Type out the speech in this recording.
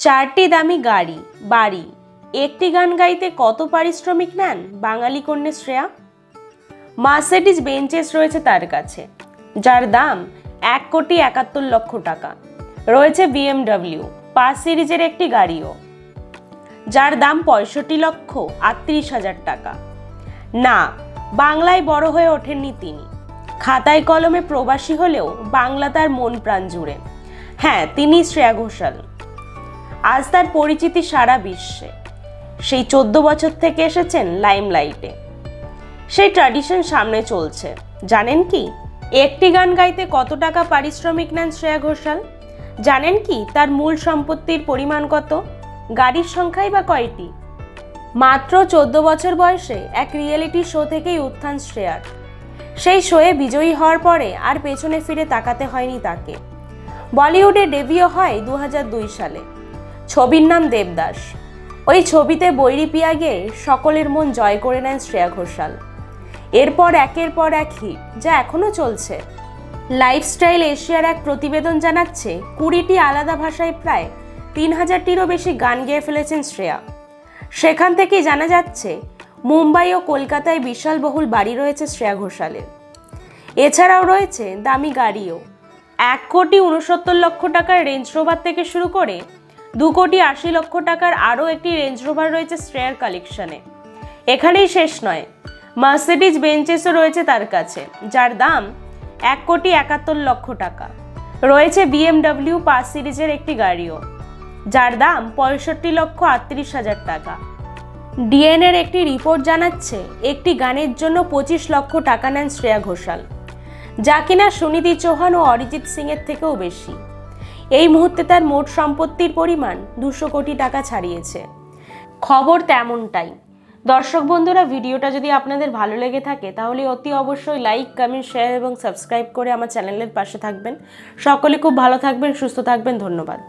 চারটি দামি গাড়ি, বাড়ি, একটি গান গাইতে কত পারিশ্রমিক নেন বাঙালি কন্যা শ্রেয়া? মার্সিডিজ বেঞ্চেস রয়েছে তার কাছে, যার দাম 1,71,00,000 টাকা। রয়েছে BMW 5 সিরিজের একটি গাড়িও, যার দাম 65,38,000 টাকা। না, বাংলায় বড় হয়ে ওঠেননি তিনি। খাতায় কলমে প্রবাসী হলেও বাংলা তার মন প্রাণ জুড়ে। হ্যাঁ, তিনি শ্রেয়া ঘোষাল। আজ তার পরিচিতি সারা বিশ্বে। সেই 14 বছর থেকে এসেছেন লাইমলাইটে। সেই ট্র্যাডিশন সামনে চলছে। জানেন কি একটি গান গাইতে কত টাকা পারিশ্রমিক নেন শ্রেয়া ঘোষাল? জানেন কি তার মূল সম্পত্তির পরিমাণ কত? গাড়ির সংখ্যাই বা কয়টি? মাত্র 14 বছর বয়সে এক রিয়েলিটি শো থেকেই উত্থান শ্রেয়ার। সেই শোয়ে বিজয়ী হওয়ার পরে আর পেছনে ফিরে তাকাতে হয়নি তাকে। বলিউডে ডেবিউ হয় 2002 সালে। ছবির নাম দেবদাস। ওই ছবিতে বৈরি পিয়া গেয়ে সকলের মন জয় করে নেন শ্রেয়া ঘোষাল। এরপর একের পর এক হিট, যা এখনো চলছে। লাইফস্টাইল এশিয়ার এক প্রতিবেদন জানাচ্ছে 20টি আলাদা ভাষায় প্রায় 3000টিরও বেশি গান গেয়ে ফেলেছেন শ্রেয়া। সেখান থেকেই জানা যাচ্ছে মুম্বাই ও কলকাতায় বিশালবহুল বাড়ি রয়েছে শ্রেয়া ঘোষালের। এছাড়াও রয়েছে দামি গাড়িও। 1,69,00,000 টাকার রেঞ্জ রোভার থেকে শুরু করে 2,80,00,000 টাকার আরও একটি রেঞ্জ রোভার রয়েছে শ্রেয়ার কালেকশনে। এখানেই শেষ নয়, মার্সিডিজ বেঞ্চেসও রয়েছে তার কাছে, যার দাম 1,71,00,000 টাকা। রয়েছে BMW 5 সিরিজের একটি গাড়িও, যার দাম 65,38,000 টাকা। ডিএনএর একটি রিপোর্ট জানাচ্ছে একটি গানের জন্য 25 লক্ষ টাকা নেন শ্রেয়া ঘোষাল, যা কিনা সুনিধি চৌহান ও অরিজিৎ সিং এর থেকেও বেশি। এই মুহূর্তে তার মোট সম্পত্তির পরিমাণ 200 কোটি টাকা ছাড়িয়েছে। খবর তেমনটাই। দর্শক বন্ধুরা, ভিডিওটা যদি আপনাদের ভালো লেগে থাকে তাহলে অতি অবশ্যই লাইক, কমেন্ট, শেয়ার এবং সাবস্ক্রাইব করে আমার চ্যানেলের পাশে থাকবেন। সকলে খুব ভালো থাকবেন, সুস্থ থাকবেন। ধন্যবাদ।